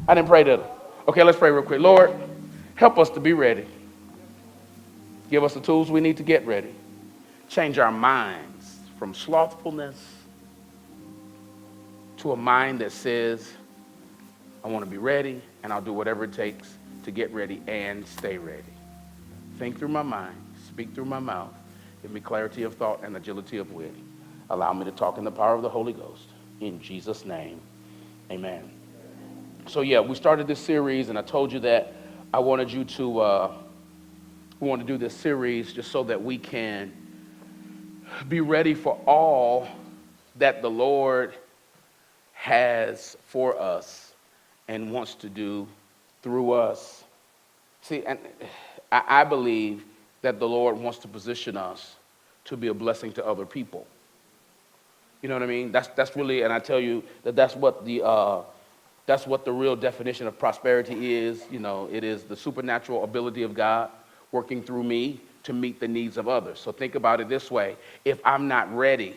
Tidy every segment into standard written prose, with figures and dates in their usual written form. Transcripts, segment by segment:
I didn't pray, did I? Okay, let's pray real quick. Lord, help us to be ready. Give us the tools we need to get ready. Change our minds from slothfulness to a mind that says, I want to be ready, and I'll do whatever it takes to get ready and stay ready. Think through my mind, speak through my mouth, give me clarity of thought and agility of wit. Allow me to talk in the power of the Holy Ghost. In Jesus' name, amen. So yeah, we started this series, and I told you that I wanted you to, we want to do this series just so that we can be ready for all that the Lord has for us and wants to do through us. See, and I believe that the Lord wants to position us to be a blessing to other people. You know what I mean? That's really, and I tell you that that's what the real definition of prosperity is. You know, it is the supernatural ability of God working through me to meet the needs of others. So think about it this way: if I'm not ready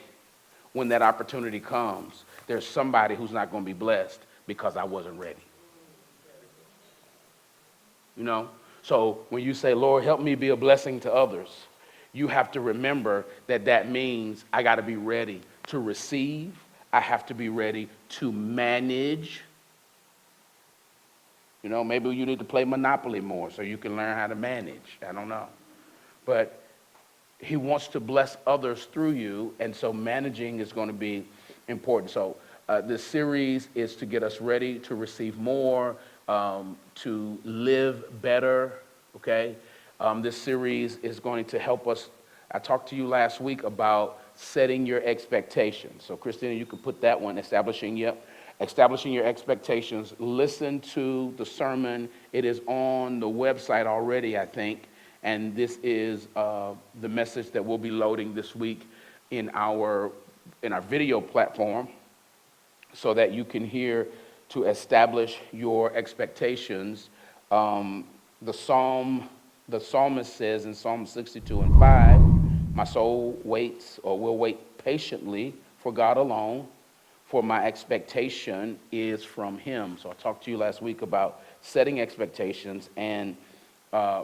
when that opportunity comes, there's somebody who's not going to be blessed because I wasn't ready. You know? So when you say, Lord, help me be a blessing to others, you have to remember that that means I got to be ready to receive. I have to be ready to manage. You know, maybe you need to play Monopoly more so you can learn how to manage. I don't know. But he wants to bless others through you, and so managing is going to be important. So this series is to get us ready to receive more, to live better, okay? This series is going to help us. I talked to you last week about setting your expectations. So Christina, you can put that one, establishing your expectations. Listen to the sermon. It is on the website already, I think. And this is the message that we'll be loading this week in our video platform so that you can hear to establish your expectations. The psalmist says in Psalm 62:5, my soul waits or will wait patiently for God alone, for my expectation is from him. So I talked to you last week about setting expectations and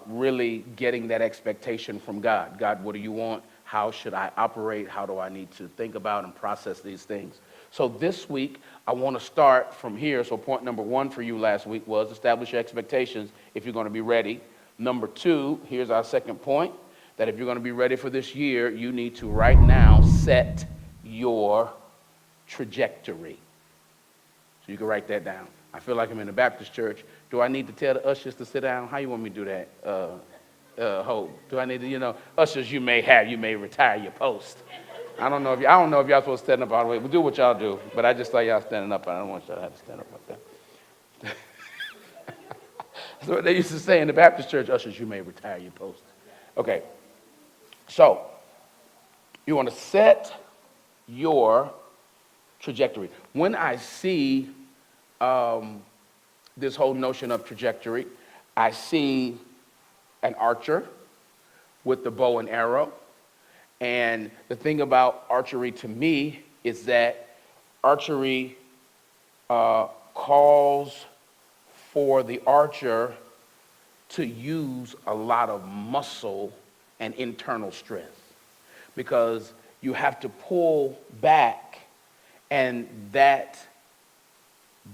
really getting that expectation from God. God, what do you want? How should I operate? How do I need to think about and process these things? So this week, I want to start from here. So point number one for you last week was establish your expectations if you're going to be ready. Number two, here's our second point, that if you're going to be ready for this year, you need to right now set your trajectory. So you can write that down. I feel like I'm in a Baptist church. Do I need to tell the ushers to sit down? How you want me to do that? Hope. Do I need to, ushers you may retire your post. I don't know if y'all supposed to stand up all the way. We'll do what y'all do, but I just thought y'all standing up. I don't want y'all to have to stand up like that. That's what they used to say in the Baptist church, ushers, you may retire your post. Okay. So, you want to set your trajectory. When I see this whole notion of trajectory, I see an archer with the bow and arrow. And the thing about archery to me is that archery calls for the archer to use a lot of muscle and internal strength, because you have to pull back, and that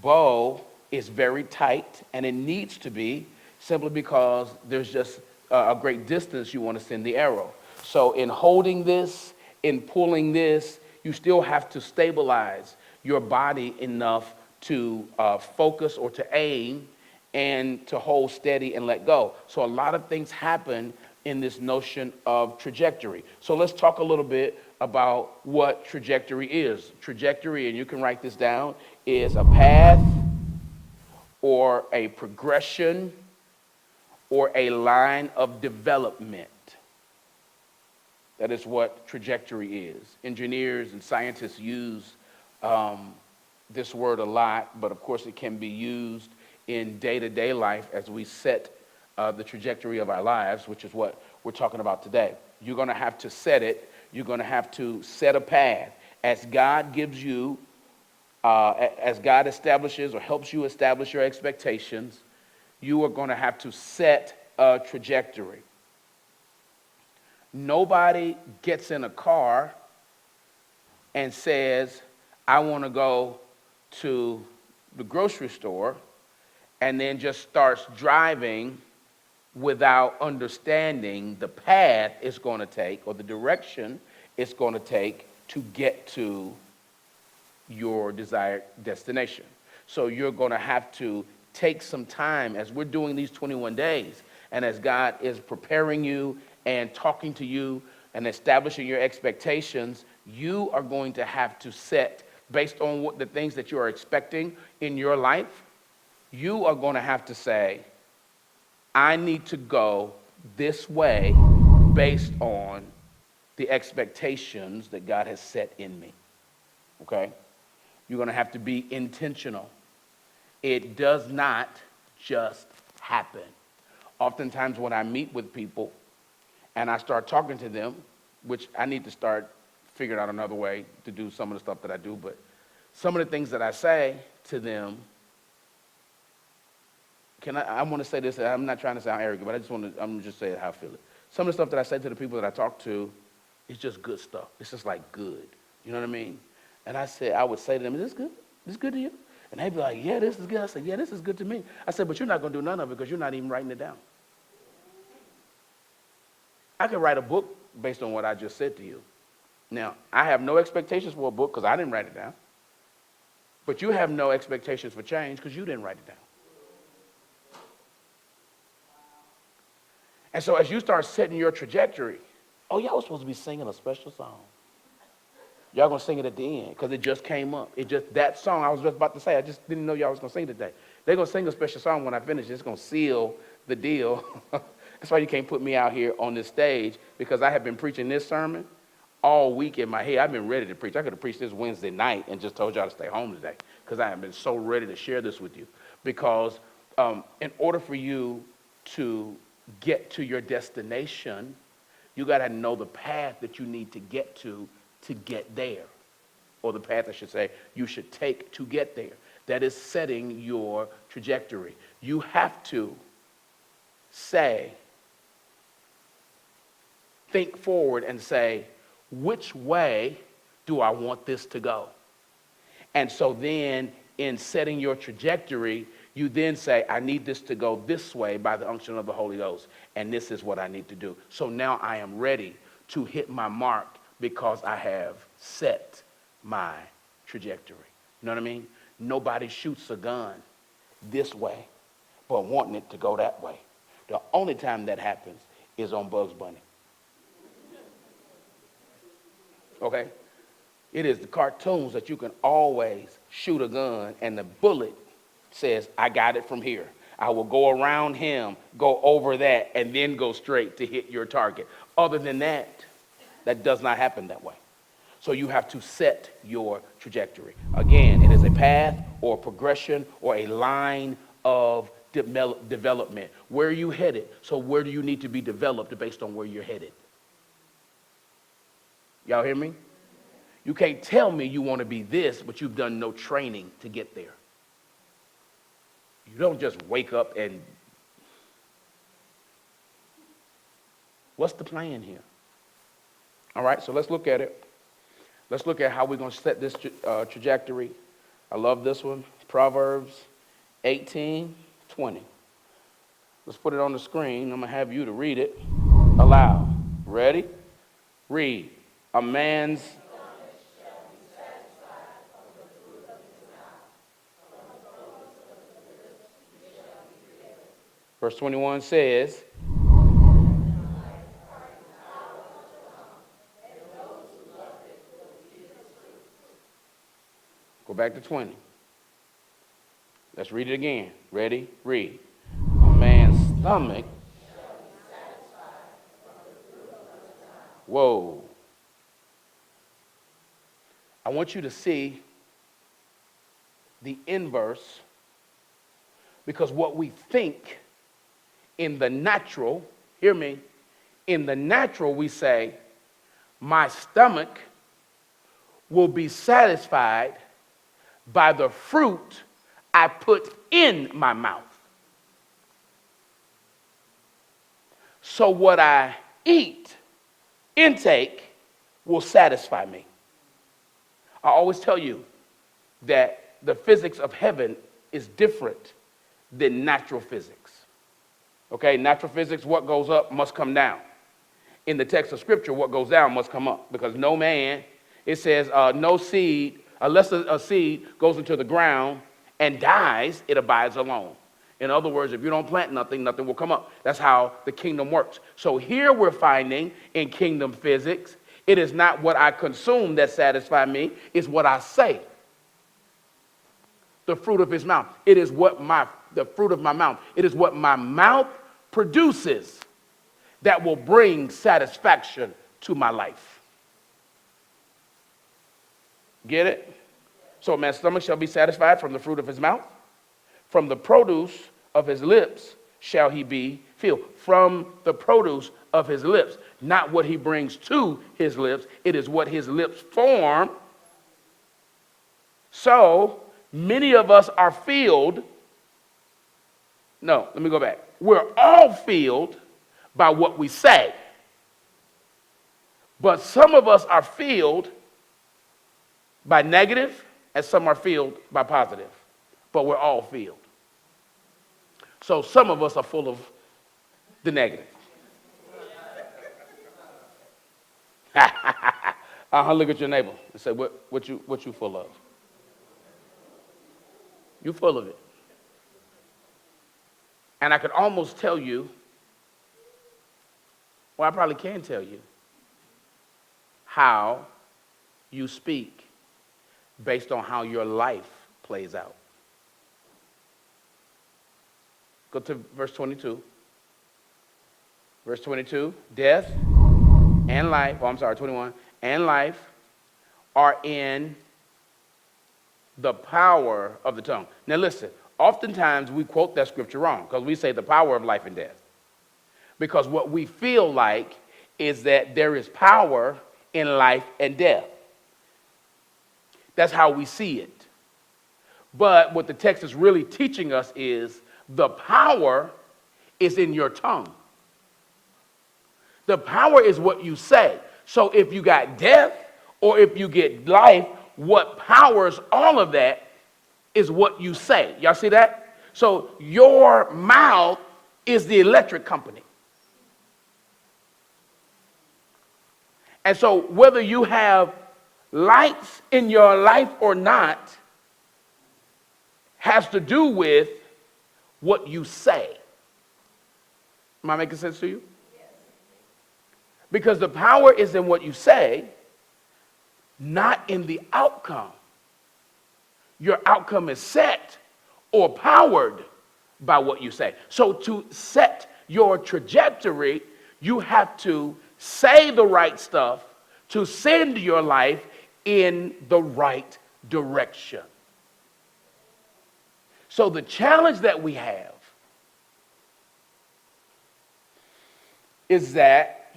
bow is very tight, and it needs to be, simply because there's just a great distance you want to send the arrow. So in holding this, in pulling this, you still have to stabilize your body enough to focus or to aim and to hold steady and let go. So a lot of things happen in this notion of trajectory. So let's talk a little bit about what trajectory is. Trajectory, and you can write this down, is a path or a progression or a line of development. That is what trajectory is. Engineers and scientists use this word a lot, but of course it can be used in day-to-day life as we set the trajectory of our lives, which is what we're talking about today. You're going to have to set it. You're going to have to set a path. As God gives you as God establishes or helps you establish your expectations, you are going to have to set a trajectory. Nobody gets in a car and says, I want to go to the grocery store, and then just starts driving without understanding the path it's going to take or the direction it's going to take to get to your desired destination. So you're going to have to take some time as we're doing these 21 days, and as God is preparing you and talking to you and establishing your expectations, you are going to have to set, based on what the things that you are expecting in your life, you are going to have to say, I need to go this way based on the expectations that God has set in me. Okay? You're going to have to be intentional. It does not just happen. Oftentimes when I meet with people and I start talking to them, which I need to start figuring out another way to do some of the stuff that I do, but some of the things that I say to them, I want to say this, I'm not trying to sound arrogant, but I'm just saying how I feel it. Some of the stuff that I say to the people that I talk to is just good stuff. It's just like good. You know what I mean? And I would say to them, is this good? Is this good to you? And they'd be like, yeah, this is good. I said, yeah, this is good to me. I said, but you're not going to do none of it because you're not even writing it down. I could write a book based on what I just said to you. Now, I have no expectations for a book because I didn't write it down. But you have no expectations for change because you didn't write it down. And so as you start setting your trajectory, oh, y'all was supposed to be singing a special song. Y'all going to sing it at the end because it just came up. That song I was just about to say, I just didn't know y'all was going to sing today. They're going to sing a special song when I finish. It's going to seal the deal. That's why you can't put me out here on this stage, because I have been preaching this sermon all week in my head. I've been ready to preach. I could have preached this Wednesday night and just told y'all to stay home today because I have been so ready to share this with you. Because in order for you to get to your destination, you got to know the path that you need to get there. Or the path, I should say, you should take to get there. That is setting your trajectory. You have to think forward and say, which way do I want this to go? And so then in setting your trajectory, you then say, I need this to go this way by the unction of the Holy Ghost, and this is what I need to do. So now I am ready to hit my mark because I have set my trajectory. You know what I mean? Nobody shoots a gun this way, but wanting it to go that way. The only time that happens is on Bugs Bunny. Okay? It is the cartoons that you can always shoot a gun and the bullet says, I got it from here. I will go around him, go over that, and then go straight to hit your target. Other than that, that does not happen that way. So you have to set your trajectory. Again, it is a path or a progression or a line of development. Where are you headed? So where do you need to be developed based on where you're headed? Y'all hear me? You can't tell me you want to be this, but you've done no training to get there. You don't just wake up and... What's the plan here? All right, so let's look at it. Let's look at how we're going to set this trajectory. I love this one. Proverbs 18:20. Let's put it on the screen. I'm going to have you to read it aloud. Ready? Read. A man's... Verse 21 says... Go back to 20. Let's read it again. Ready? Read. A man's stomach. Whoa. I want you to see the inverse, because what we think in the natural, hear me, in the natural we say, my stomach will be satisfied by the fruit I put in my mouth. So what I eat, intake, will satisfy me. I always tell you that the physics of heaven is different than natural physics. Okay, natural physics, what goes up must come down. In the text of Scripture, what goes down must come up, because no man, it says, no seed, unless a seed goes into the ground and dies, it abides alone. In other words, if you don't plant nothing, nothing will come up. That's how the kingdom works. So here we're finding in kingdom physics, it is not what I consume that satisfies me, it's what I say. The fruit of his mouth. It is the fruit of my mouth. It is what my mouth produces that will bring satisfaction to my life. Get it? So a man's stomach shall be satisfied from the fruit of his mouth. From the produce of his lips shall he be filled. From the produce of his lips. Not what he brings to his lips. It is what his lips form. So many of us are filled. No, let me go back. We're all filled by what we say. But some of us are filled by negative, and some are filled by positive. But we're all filled. So some of us are full of the negative. Look at your neighbor and say, what you full of? You full of it. And I could almost tell you, well, I probably can tell you, how you speak based on how your life plays out. Go to verse 22. Verse 22, death and life, 21, and life are in the power of the tongue. Now listen, oftentimes we quote that scripture wrong because we say the power of life and death. Because what we feel like is that there is power in life and death. That's how we see it. But what the text is really teaching us is the power is in your tongue. The power is what you say. So if you got death or if you get life, what powers all of that is what you say. Y'all see that? So your mouth is the electric company. And so whether you have lights in your life or not has to do with what you say. Am I making sense to you? Yes. Because the power is in what you say, not in the outcome. Your outcome is set or powered by what you say. So to set your trajectory, you have to say the right stuff to send your life in the right direction. So the challenge that we have is that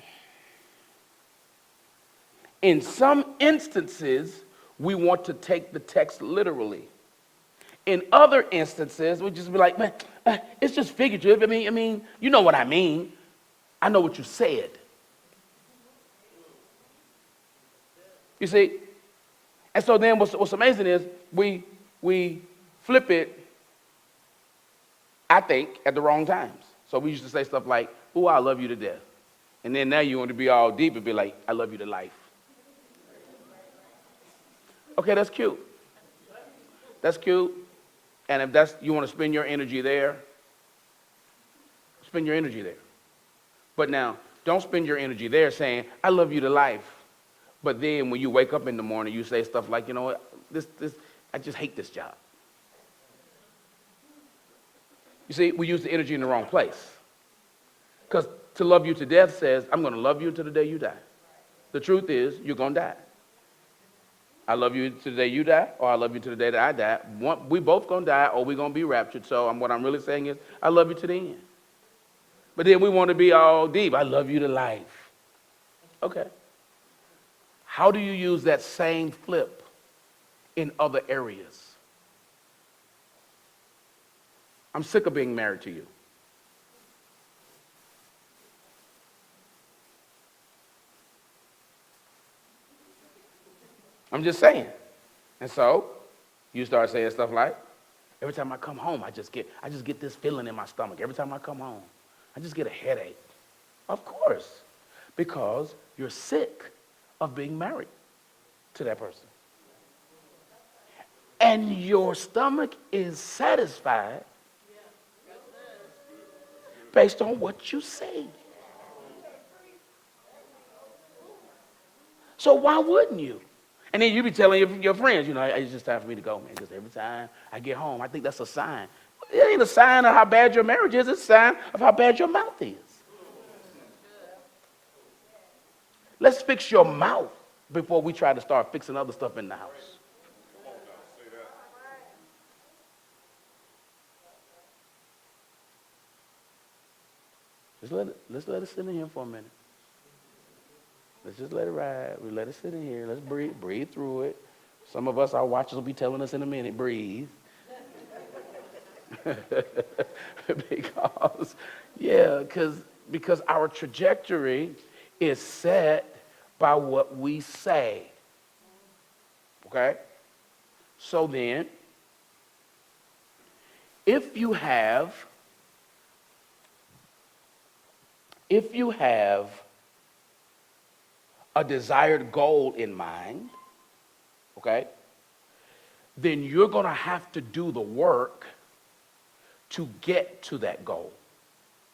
in some instances, we want to take the text literally. In other instances, we just be like, man, it's just figurative. I mean, you know what I mean. I know what you said. You see? And so then what's amazing is we flip it, I think, at the wrong times. So we used to say stuff like, "Ooh, I love you to death." And then now you want to be all deep and be like, "I love you to life." Okay, that's cute. That's cute. And if you want to spend your energy there, spend your energy there. But now, don't spend your energy there saying, "I love you to life." But then when you wake up in the morning, you say stuff like, "You know what, I just hate this job." You see, we use the energy in the wrong place. Because to love you to death says, I'm going to love you to the day you die. The truth is, you're going to die. I love you to the day you die, or I love you to the day that I die. We both going to die, or we're going to be raptured. So what I'm really saying is, I love you to the end. But then we want to be all deep. I love you to life. Okay. How do you use that same flip in other areas? I'm sick of being married to you. I'm just saying. And so you start saying stuff like, every time I come home, I just get this feeling in my stomach. Every time I come home, I just get a headache. Of course, because you're sick of being married to that person. And your stomach is satisfied based on what you say. So why wouldn't you? And then you be telling your friends, it's just time for me to go, man, because every time I get home, I think that's a sign. It ain't a sign of how bad your marriage is. It's a sign of how bad your mouth is. Let's fix your mouth before we try to start fixing other stuff in the house. Let's let it sit in here for a minute. Let's just let it ride. We let it sit in here. Let's breathe through it. Some of us, our watches will be telling us in a minute, breathe. because our trajectory is set by what we say. Okay? So then, if you have a desired goal in mind, okay, then you're going to have to do the work to get to that goal,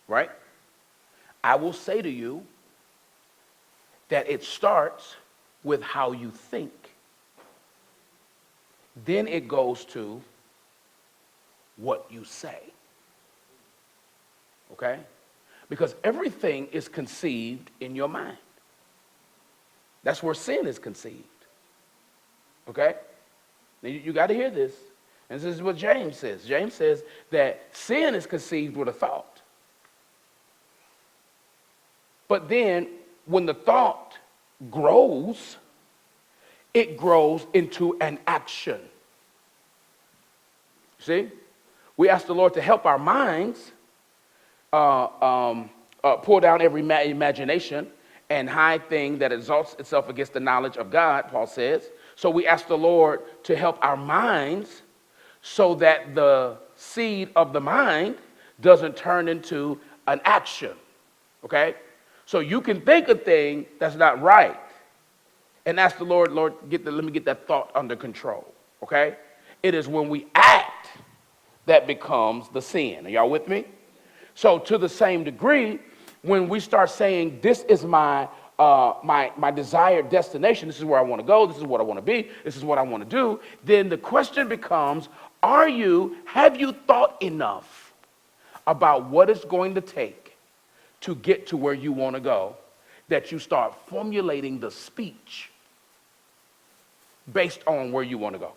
right? I will say to you that it starts with how you think. Then it goes to what you say, okay? Because everything is conceived in your mind. That's where sin is conceived. Okay? Now you got to hear this. And this is what James says. James says that sin is conceived with a thought. But then when the thought grows, it grows into an action. See? We ask the Lord to help our minds pull down every imagination and high thing that exalts itself against the knowledge of God, Paul says. So we ask the Lord to help our minds so that the seed of the mind doesn't turn into an action, okay? So you can think a thing that's not right and ask the Lord, let me get that thought under control, okay? It is when we act that becomes the sin. Are y'all with me? So to the same degree, when we start saying, this is my desired destination, this is where I want to go, this is what I want to be, this is what I want to do, then the question becomes, have you thought enough about what it's going to take to get to where you want to go, that you start formulating the speech based on where you want to go?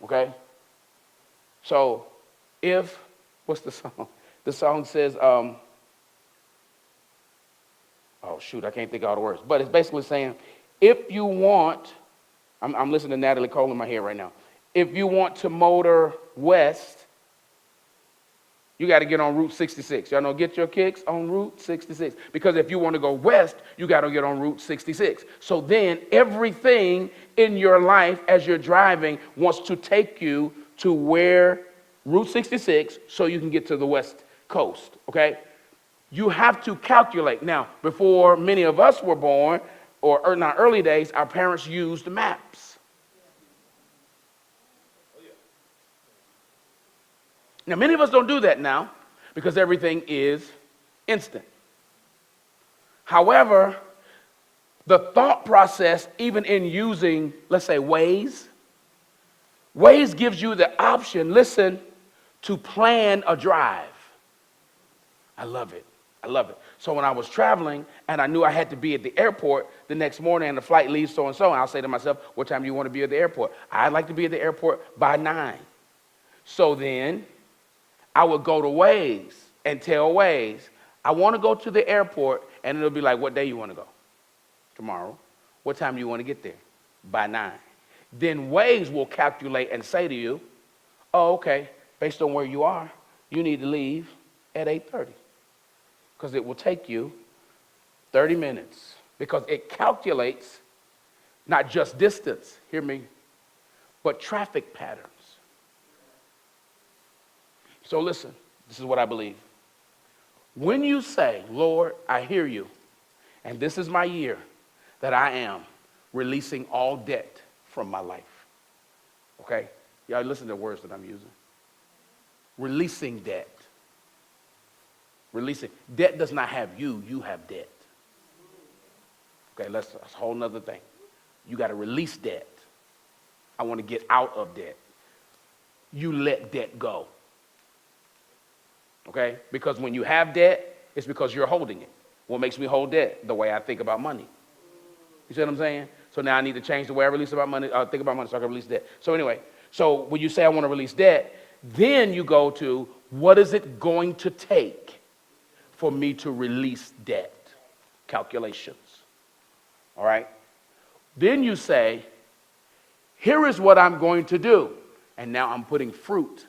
Okay? So what's the song? The song says, I can't think of all the words. But it's basically saying, if you want, I'm listening to Natalie Cole in my head right now. If you want to motor west, you got to get on Route 66. Y'all know, get your kicks on Route 66. Because if you want to go west, you got to get on Route 66. So then everything in your life as you're driving wants to take you to where Route 66 so you can get to the west coast, okay? You have to calculate. Now, before many of us were born, or in our early days, our parents used maps. Now, many of us don't do that now because everything is instant. However, the thought process, even in using, let's say, Waze gives you the option, listen, to plan a drive. I love it. So when I was traveling and I knew I had to be at the airport the next morning and the flight leaves so-and-so, and I'll say to myself, what time do you want to be at the airport? I'd like to be at the airport by 9. So then I would go to Waze and tell Waze, I want to go to the airport, and it'll be like, what day you want to go? Tomorrow. What time do you want to get there? By 9. Then Waze will calculate and say to you, oh, okay, based on where you are, you need to leave at 8:30 because it will take you 30 minutes because it calculates not just distance, hear me, but traffic patterns. So listen, this is what I believe. When you say, Lord, I hear you, and this is my year that I am releasing all debt from my life. Okay? Y'all listen to the words that I'm using. Releasing debt. Releasing. Debt does not have you, you have debt. Okay, that's a whole nother thing. You got to release debt. I want to get out of debt. You let debt go. Okay? Because when you have debt, it's because you're holding it. What makes me hold debt? The way I think about money. You see what I'm saying? So now I need to change the way I think about money so I can release debt. So anyway, so when you say I want to release debt, then you go to what is it going to take for me to release debt? Calculations. All right? Then you say, here is what I'm going to do. And now I'm putting fruit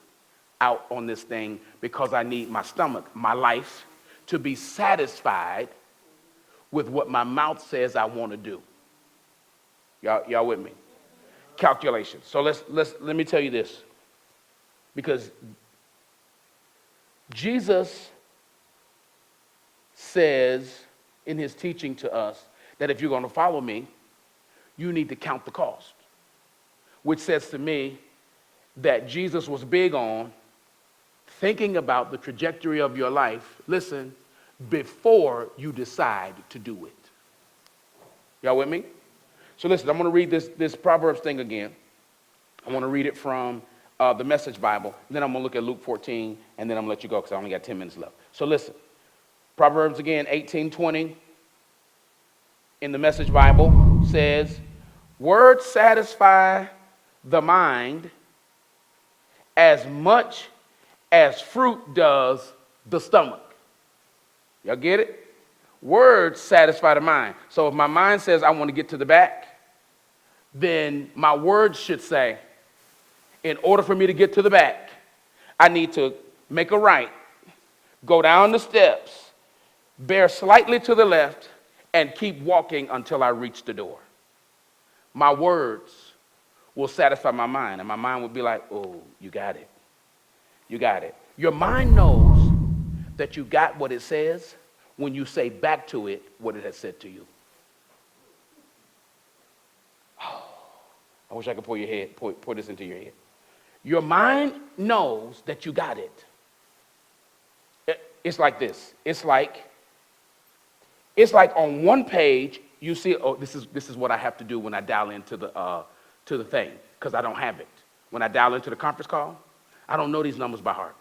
out on this thing because I need my stomach, my life, to be satisfied with what my mouth says I want to do. Y'all with me? Calculations. So let me tell you this. Because Jesus says in his teaching to us that if you're going to follow me, you need to count the cost. Which says to me that Jesus was big on thinking about the trajectory of your life, listen, before you decide to do it. Y'all with me? So listen, I'm going to read this Proverbs thing again. I want to read it from the Message Bible. And then I'm going to look at Luke 14, and then I'm going to let you go because I only got 10 minutes left. So listen, Proverbs again, 18:20 in the Message Bible says, words satisfy the mind as much as fruit does the stomach. Y'all get it? Words satisfy the mind. So if my mind says I want to get to the back, then my words should say, in order for me to get to the back, I need to make a right, go down the steps, bear slightly to the left, and keep walking until I reach the door. My words will satisfy my mind, and my mind will be like, oh, you got it. You got it. Your mind knows that you got what it says when you say back to it what it has said to you. Oh, I wish I could pour this into your head. Your mind knows that you got it. It's like this. It's like on one page you see, oh, this is what I have to do when I dial into the thing because I don't have it. When I dial into the conference call, I don't know these numbers by heart.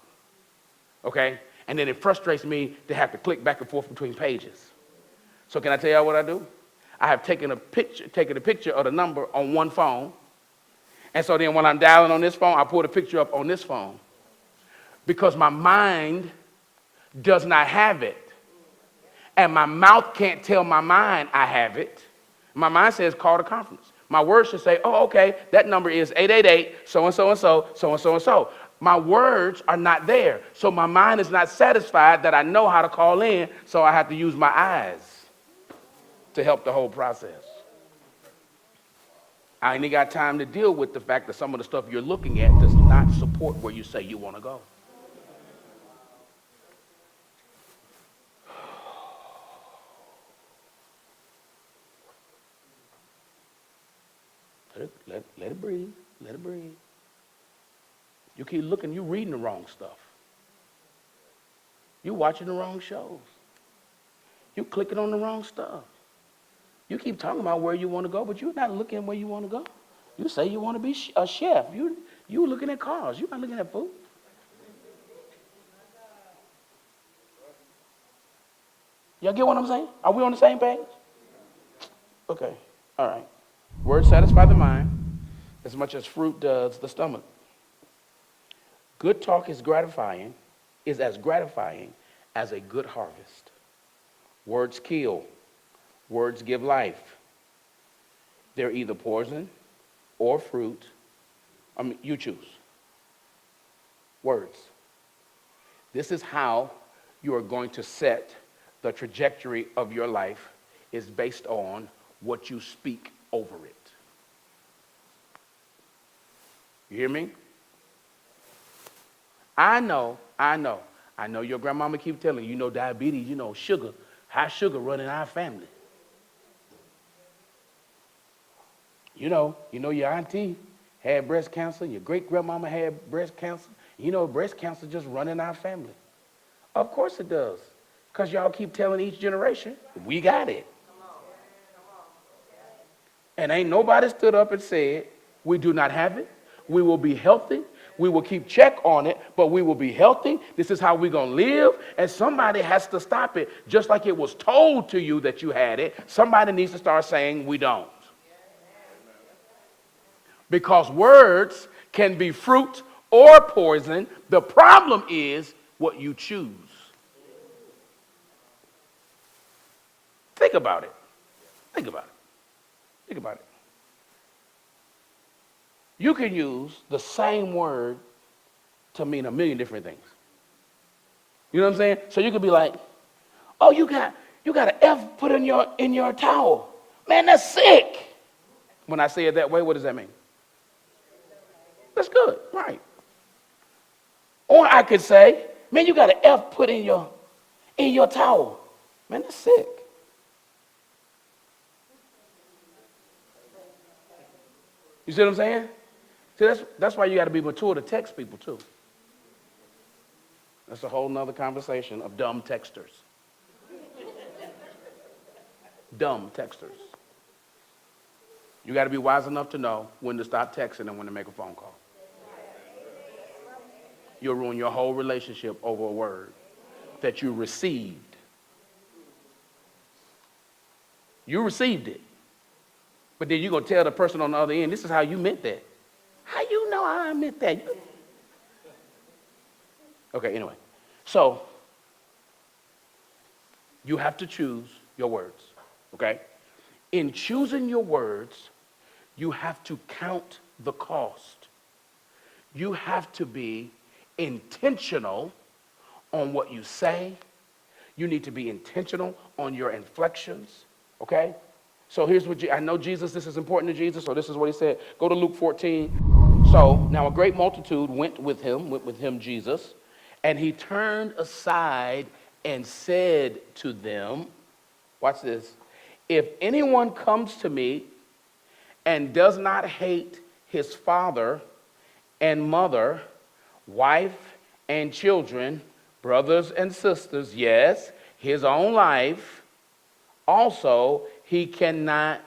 Okay? And then it frustrates me to have to click back and forth between pages. So can I tell y'all what I do? I have taken a picture of the number on one phone. And so then when I'm dialing on this phone, I pull the picture up on this phone. Because my mind does not have it. And my mouth can't tell my mind I have it. My mind says call the conference. My words should say, oh, okay, that number is 888, so-and-so and so, so-and-so and so. My words are not there. So my mind is not satisfied that I know how to call in, so I have to use my eyes to help the whole process. I ain't got time to deal with the fact that some of the stuff you're looking at does not support where you say you want to go. Let it breathe. Let it breathe. You keep looking, you're reading the wrong stuff. You're watching the wrong shows. You're clicking on the wrong stuff. You keep talking about where you want to go, but you're not looking where you want to go. You say you want to be a chef. You're looking at cars. You're not looking at food. Y'all get what I'm saying? Are we on the same page? Okay. All right. Words satisfy the mind as much as fruit does the stomach. Good talk is as gratifying as a good harvest. Words kill. Words give life. They're either poison or fruit. You choose. Words. This is how you are going to set the trajectory of your life is based on what you speak over it. You hear me? I know your grandmama keep telling you, diabetes, sugar, high sugar running our family. You know your auntie had breast cancer, your great-grandmama had breast cancer. Breast cancer just running our family. Of course it does, because y'all keep telling each generation, we got it. And ain't nobody stood up and said, we do not have it. We will be healthy. We will keep check on it, but we will be healthy. This is how we're going to live. And somebody has to stop it. Just like it was told to you that you had it, somebody needs to start saying we don't. Because words can be fruit or poison. The problem is what you choose. Think about it. Think about it. Think about it. You can use the same word to mean a million different things. You know what I'm saying? So you could be like, oh, you got an F put in your towel. Man, that's sick. When I say it that way, what does that mean? That's good, right? Or I could say, man, you got an F put in your towel. Man, that's sick. You see what I'm saying? See, that's why you got to be mature to text people too. That's a whole nother conversation of dumb texters. Dumb texters. You got to be wise enough to know when to stop texting and when to make a phone call. You'll ruin your whole relationship over a word that you received. You received it. But then you're going to tell the person on the other end, this is how you meant that. How you know how I meant that? Okay, anyway. So, you have to choose your words, okay? In choosing your words, you have to count the cost. You have to be intentional on what you say. You need to be intentional on your inflections, okay? So here's what I know Jesus, this is important to Jesus, so this is what he said. Go to Luke 14. So now a great multitude went with him, Jesus, and he turned aside and said to them, watch this, if anyone comes to me and does not hate his father and mother, wife and children, brothers and sisters, yes, his own life, also he cannot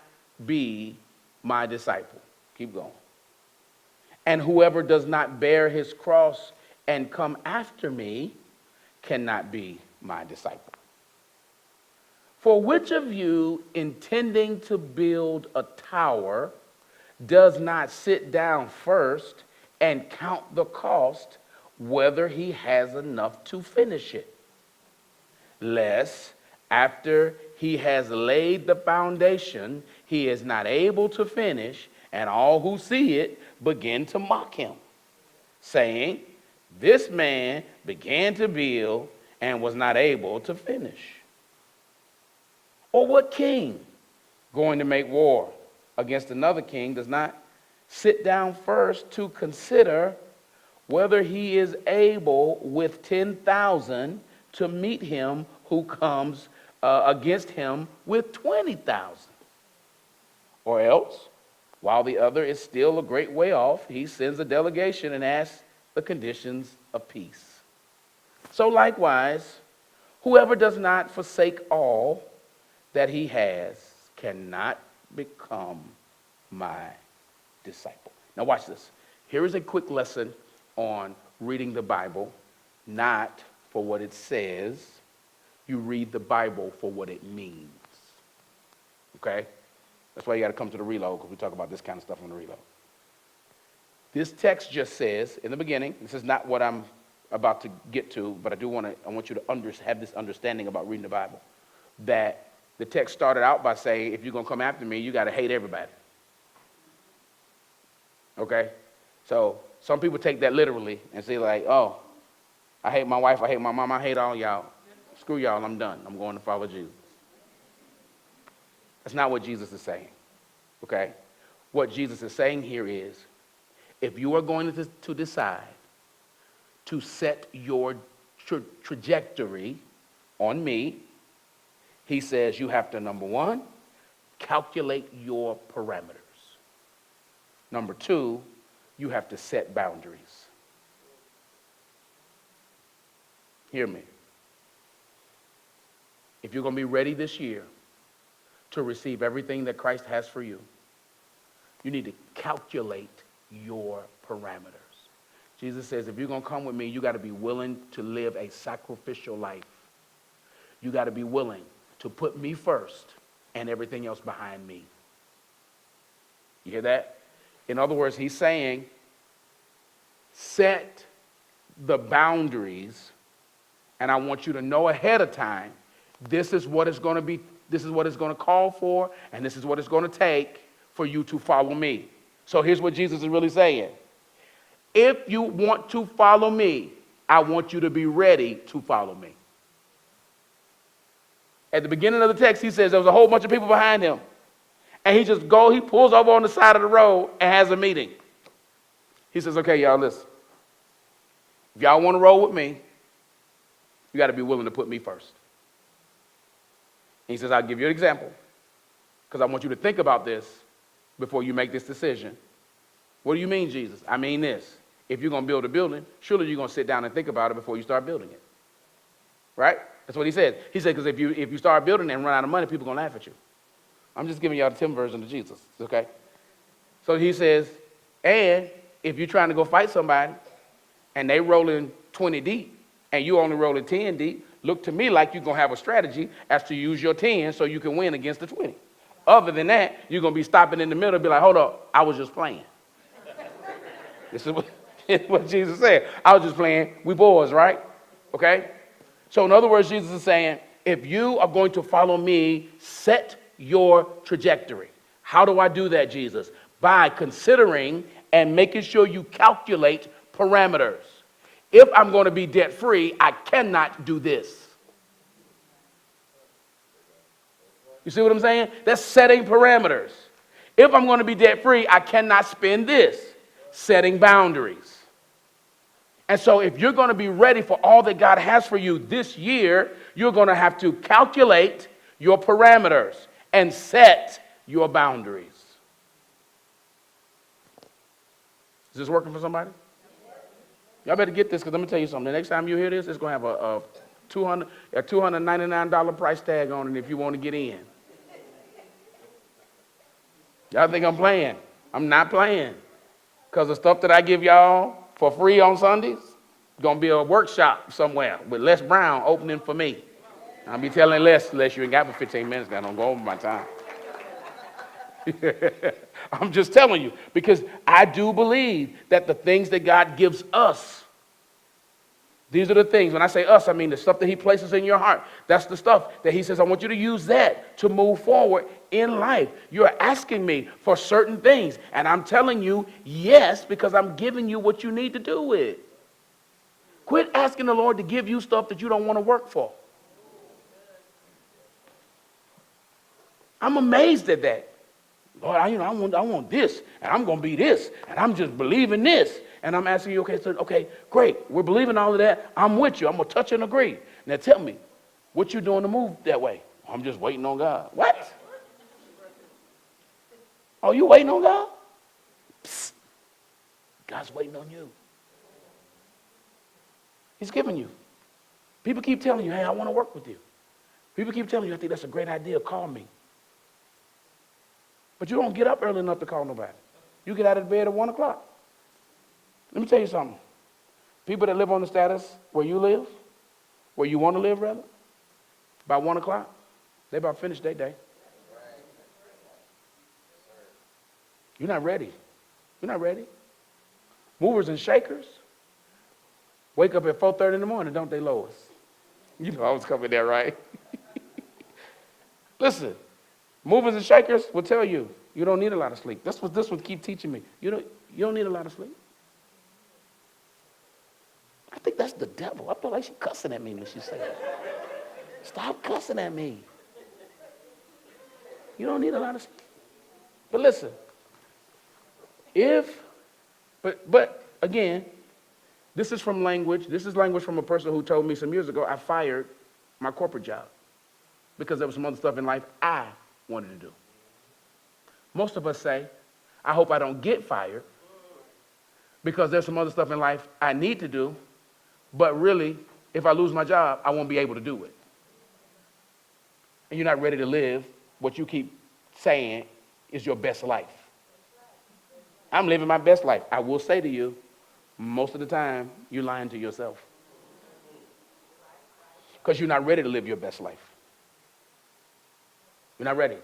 be my disciple. Keep going. And whoever does not bear his cross and come after me cannot be my disciple. For which of you, intending to build a tower, does not sit down first and count the cost, whether he has enough to finish it? Lest, after he has laid the foundation, he is not able to finish, and all who see it begin to mock him, saying, this man began to build and was not able to finish. Or what king, going to make war against another king, does not sit down first to consider whether he is able with 10,000 to meet him who comes against him with 20,000? Or else, while the other is still a great way off, he sends a delegation and asks the conditions of peace. So likewise, whoever does not forsake all that he has cannot become my disciple. Now watch this. Here is a quick lesson on reading the Bible, not for what it says. You read the Bible for what it means. Okay? That's why you got to come to the reload, because we talk about this kind of stuff on the reload. This text just says, in the beginning, this is not what I'm about to get to, but I want you to have this understanding about reading the Bible, that the text started out by saying, if you're going to come after me, you got to hate everybody. Okay? So Some people take that literally and say like, oh, I hate my wife, I hate my mom, I hate all y'all. Screw y'all, I'm done. I'm going to follow Jesus. That's not what Jesus is saying, okay? What Jesus is saying here is, if you are going to decide to set your trajectory on me, he says you have to, number one, calculate your parameters. Number two, you have to set boundaries. Hear me. If you're going to be ready this year to receive everything that Christ has for you, you need to calculate your parameters. Jesus says, if you're going to come with me, you got to be willing to live a sacrificial life. You got to be willing to put me first and everything else behind me. You hear that? In other words, he's saying, set the boundaries, and I want you to know ahead of time, this is what it's going to be, this is what it's going to call for, and this is what it's going to take for you to follow me. So here's what Jesus is really saying. If you want to follow me, I want you to be ready to follow me. At the beginning of the text, he says there was a whole bunch of people behind him. And he pulls over on the side of the road and has a meeting. He says, okay, y'all, listen. If y'all want to roll with me, you got to be willing to put me first. And he says, I'll give you an example, because I want you to think about this before you make this decision. What do you mean, Jesus? I mean this. If you're going to build a building, surely you're going to sit down and think about it before you start building it. Right? That's what he said. He said, because if you start building and run out of money, people are going to laugh at you. I'm just giving y'all the Tim version of Jesus, okay? So he says, and if you're trying to go fight somebody and they rolling 20 deep and you only rolling 10 deep, look to me like you're going to have a strategy as to use your 10 so you can win against the 20. Other than that, you're going to be stopping in the middle and be like, hold up, I was just playing. This is what Jesus said. I was just playing. We boys, right? Okay? So in other words, Jesus is saying, if you are going to follow me, set your trajectory. How do I do that, Jesus? By considering and making sure you calculate parameters. If I'm going to be debt-free, I cannot do this. You see what I'm saying? That's setting parameters. If I'm going to be debt-free, I cannot spend this. Setting boundaries. And so if you're going to be ready for all that God has for you this year, you're going to have to calculate your parameters and set your boundaries. Is this working for somebody? Y'all better get this, because let me tell you something. The next time you hear this, it's going to have a $299 price tag on it if you want to get in. Y'all think I'm playing? I'm not playing. Because the stuff that I give y'all for free on Sundays, going to be a workshop somewhere with Les Brown opening for me. I'll be telling Les you ain't got for 15 minutes, I don't go over my time. I'm just telling you, because I do believe that the things that God gives us, these are the things. When I say us, I mean the stuff that he places in your heart. That's the stuff that he says, I want you to use that to move forward in life. You're asking me for certain things, and I'm telling you yes, because I'm giving you what you need to do with. Quit asking the Lord to give you stuff that you don't want to work for. I'm amazed at that. Lord, I want this, and I'm going to be this, and I'm just believing this. And I'm asking you, okay, great. We're believing all of that. I'm with you. I'm going to touch and agree. Now tell me, what you doing to move that way? I'm just waiting on God. What? Oh, you waiting on God? Psst. God's waiting on you. He's giving you. People keep telling you, hey, I want to work with you. People keep telling you, I think that's a great idea. Call me. But you don't get up early enough to call nobody. You get out of bed at 1 o'clock. Let me tell you something. People that live on the status where you live, where you want to live, rather, by 1 o'clock, they about finished their day. You're not ready. You're not ready. Movers and shakers wake up at 4:30 in the morning, don't they, Lois? You know I was coming there, right? Listen, movers and shakers will tell you, you don't need a lot of sleep. That's what this would keep teaching me. You don't need a lot of sleep. think that's the devil. I feel like she's cussing at me when she said it. Stop cussing at me. You don't need a lot of. But listen, but again, this is from language. This is language from a person who told me some years ago I fired my corporate job because there was some other stuff in life I wanted to do. Most of us say, I hope I don't get fired because there's some other stuff in life I need to do, but really, if I lose my job, I won't be able to do it. And you're not ready to live what you keep saying is your best life. I'm living my best life. I will say to you, most of the time, you're lying to yourself. Because you're not ready to live your best life. You're not ready.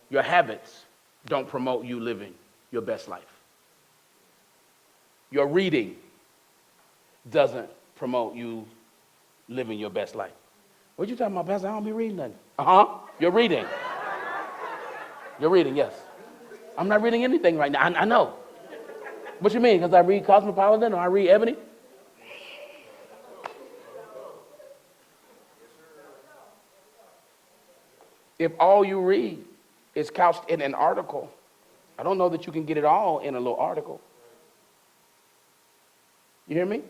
Your habits don't promote you living your best life. Your reading doesn't promote you living your best life. What you talking about, Pastor? I don't be reading nothing. You're reading. You're reading, yes. I'm not reading anything right now. I know. What you mean? Because I read Cosmopolitan or I read Ebony? If all you read is couched in an article, I don't know that you can get it all in a little article. You hear me?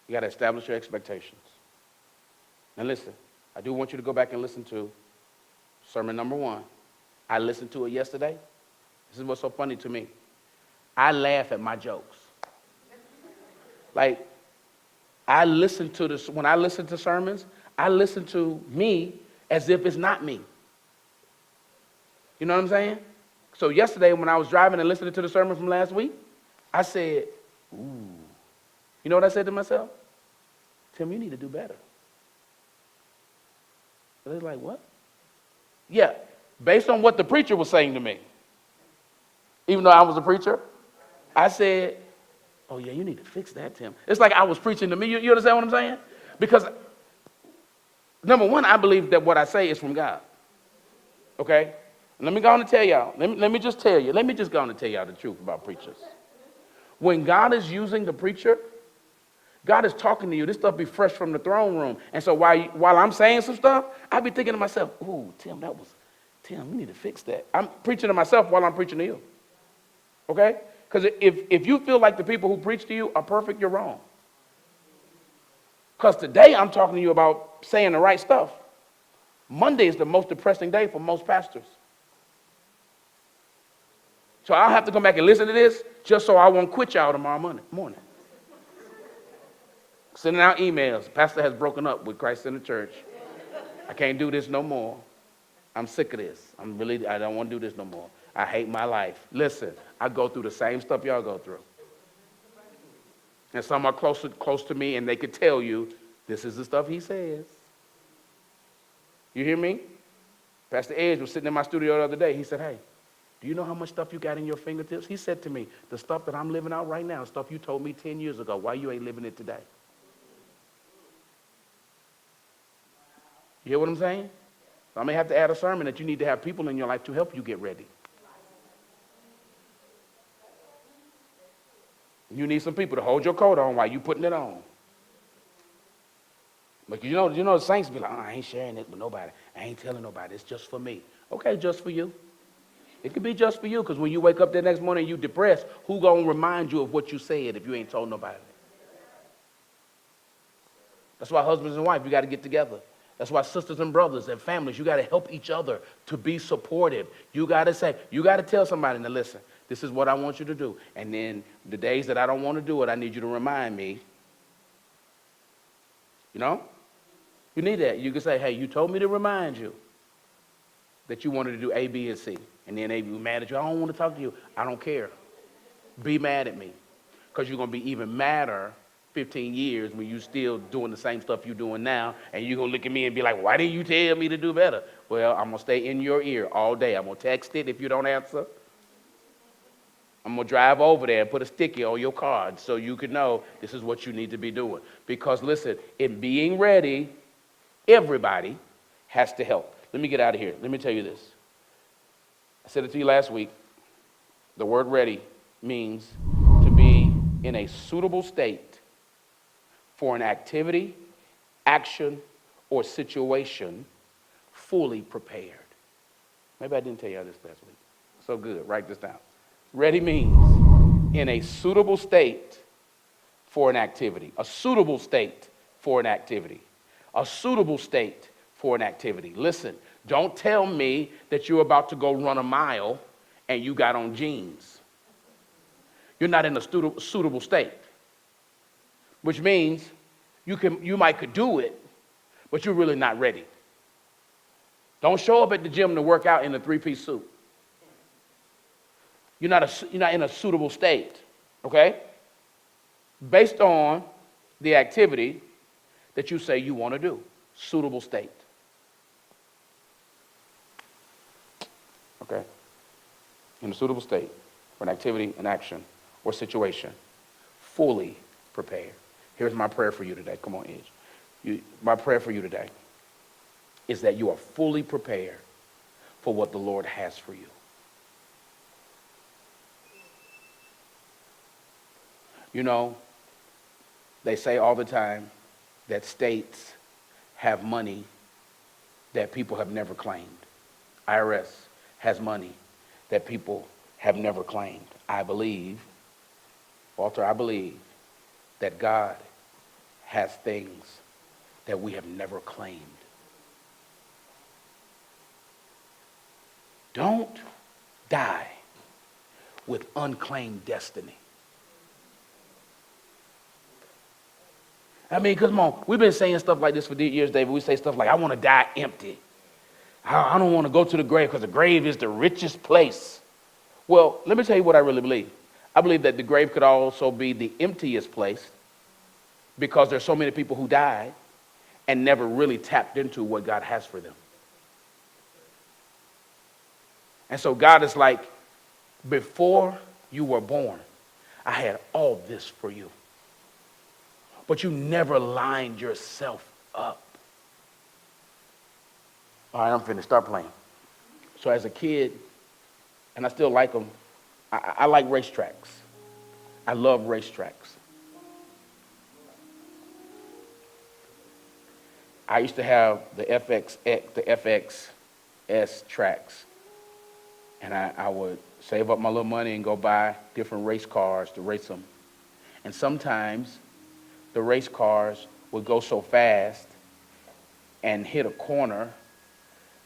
You got to establish your expectations. Now listen, I do want you to go back and listen to sermon number 1. I listened to it yesterday. This is what's so funny to me. I laugh at my jokes. Like, I listen to this, when I listen to sermons, I listen to me as if it's not me. You know what I'm saying? So yesterday when I was driving and listening to the sermon from last week, I said, ooh. You know what I said to myself? Tim, you need to do better. But they're like, what? Yeah, based on what the preacher was saying to me. Even though I was a preacher, I said, oh yeah, you need to fix that, Tim. It's like I was preaching to me. You understand what I'm saying? Because, number one, I believe that what I say is from God. Okay? Let me go on and tell y'all. Let me just tell you. Let me just go on and tell y'all the truth about preachers. When God is using the preacher, God is talking to you. This stuff be fresh from the throne room. And so while I'm saying some stuff, I be thinking to myself, ooh, Tim, you need to fix that. I'm preaching to myself while I'm preaching to you. Okay? Because if you feel like the people who preach to you are perfect, you're wrong. Because today I'm talking to you about saying the right stuff. Monday is the most depressing day for most pastors. So I'll have to come back and listen to this just so I won't quit y'all tomorrow morning. Sending out emails. Pastor has broken up with Christ in the church. I can't do this no more. I'm sick of this. I don't want to do this no more. I hate my life. Listen, I go through the same stuff y'all go through. And some are close to me, and they could tell you, this is the stuff he says. You hear me? Pastor Edge was sitting in my studio the other day. He said, hey, do you know how much stuff you got in your fingertips? He said to me, the stuff that I'm living out right now, stuff you told me 10 years ago, why you ain't living it today? You hear what I'm saying? So I may have to add a sermon that you need to have people in your life to help you get ready. You need some people to hold your coat on while you putting it on. But you know the saints be like, oh, I ain't sharing this with nobody. I ain't telling nobody. It's just for me. Okay, just for you. It could be just for you, because when you wake up the next morning and you depressed, who gonna remind you of what you said if you ain't told nobody? That's why husbands and wives, you got to get together. That's why sisters and brothers and families, you got to help each other to be supportive. You got to tell somebody, now listen, this is what I want you to do. And then the days that I don't want to do it, I need you to remind me. You know? You need that. You can say, hey, you told me to remind you that you wanted to do A, B, and C. And then they be mad at you. I don't want to talk to you. I don't care. Be mad at me. Because you're going to be even madder 15 years when you still doing the same stuff you're doing now, and you're going to look at me and be like, why didn't you tell me to do better? Well, I'm going to stay in your ear all day. I'm going to text it if you don't answer. I'm going to drive over there and put a sticky on your card so you can know this is what you need to be doing. Because listen, in being ready, everybody has to help. Let me get out of here. Let me tell you this. I said it to you last week. The word ready means to be in a suitable state for an activity, action, or situation, fully prepared. Maybe I didn't tell you this last week. So good, write this down. Ready means in a suitable state for an activity, a suitable state for an activity, a suitable state for an activity. Listen, don't tell me that you're about to go run a mile and you got on jeans. You're not in a suitable state, which means you might could do it, but you're really not ready. Don't show up at the gym to work out in a three-piece suit. You're not in a suitable state, okay? Based on the activity that you say you want to do, suitable state. Okay? In a suitable state for an activity, an action, or situation, fully prepared. Here's my prayer for you today. Come on, Edge. My prayer for you today is that you are fully prepared for what the Lord has for you. You know, they say all the time that states have money that people have never claimed. IRS has money that people have never claimed. I believe, Walter, I believe that God has things that we have never claimed. Don't die with unclaimed destiny. I mean, come on, we've been saying stuff like this for years, David. We say stuff like, I want to die empty. I don't want to go to the grave because the grave is the richest place. Well, let me tell you what I really believe. I believe that the grave could also be the emptiest place because there's so many people who died and never really tapped into what God has for them. And so God is like, before you were born, I had all this for you. But you never lined yourself up. All right, I'm finished. Start playing. So as a kid, and I still like them, I like racetracks. I love racetracks. I used to have the FXS tracks. And I would save up my little money and go buy different race cars to race them. And sometimes the race cars would go so fast and hit a corner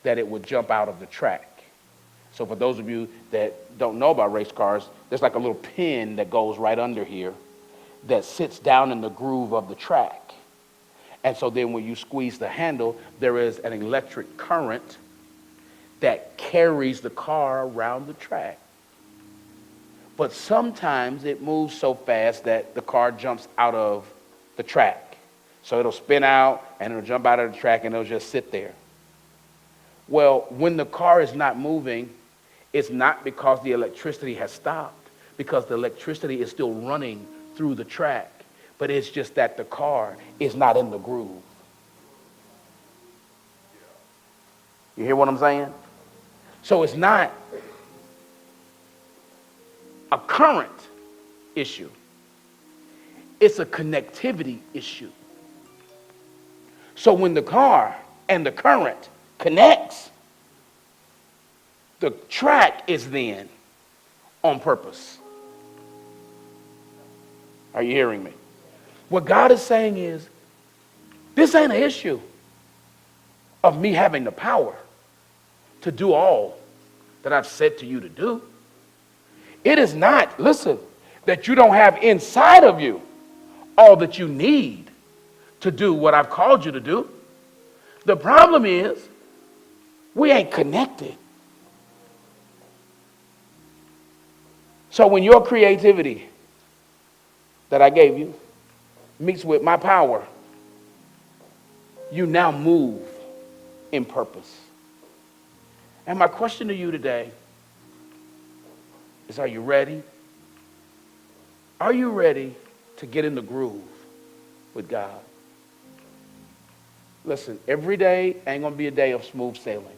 that it would jump out of the track. So for those of you that don't know about race cars, there's like a little pin that goes right under here that sits down in the groove of the track. And so then when you squeeze the handle, there is an electric current that carries the car around the track. But sometimes it moves so fast that the car jumps out of the track. So it'll spin out and it'll jump out of the track and it'll just sit there. Well, when the car is not moving, it's not because the electricity has stopped, because the electricity is still running through the track, but it's just that the car is not in the groove. You hear what I'm saying? So it's not a current issue. It's a connectivity issue. So when the car and the current connects, the track is then on purpose. Are you hearing me? What God is saying is, this ain't an issue of me having the power to do all that I've said to you to do. It is not, listen, that you don't have inside of you all that you need to do what I've called you to do. The problem is, we ain't connected. So when your creativity that I gave you meets with my power, you now move in purpose. And my question to you today is, are you ready? Are you ready to get in the groove with God? Listen, every day ain't going to be a day of smooth sailing.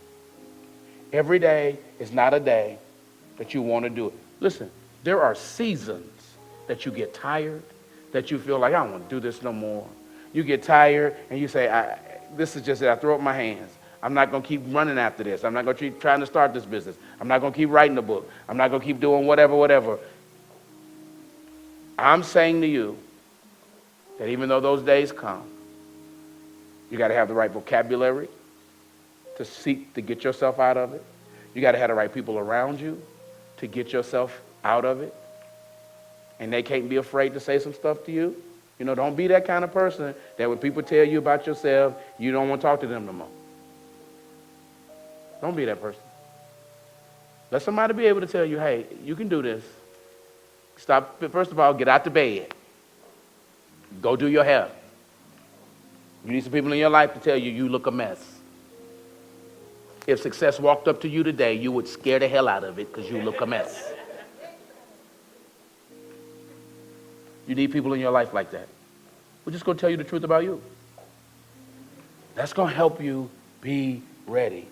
Every day is not a day that you want to do it. Listen, there are seasons that you get tired, that you feel like, I don't want to do this no more. You get tired and you say, this is just it. I throw up my hands. I'm not going to keep running after this. I'm not going to keep trying to start this business. I'm not going to keep writing a book. I'm not going to keep doing whatever. I'm saying to you that even though those days come, you got to have the right vocabulary to seek to get yourself out of it. You got to have the right people around you to get yourself out of it. And they can't be afraid to say some stuff to you. You know, don't be that kind of person that when people tell you about yourself, you don't want to talk to them no more. Don't be that person. Let somebody be able to tell you, hey, you can do this. Stop. First of all, get out the bed. Go do your hair. You need some people in your life to tell you, you look a mess. If success walked up to you today, you would scare the hell out of it because you look a mess. You need people in your life like that. We're just going to tell you the truth about you. That's going to help you be ready.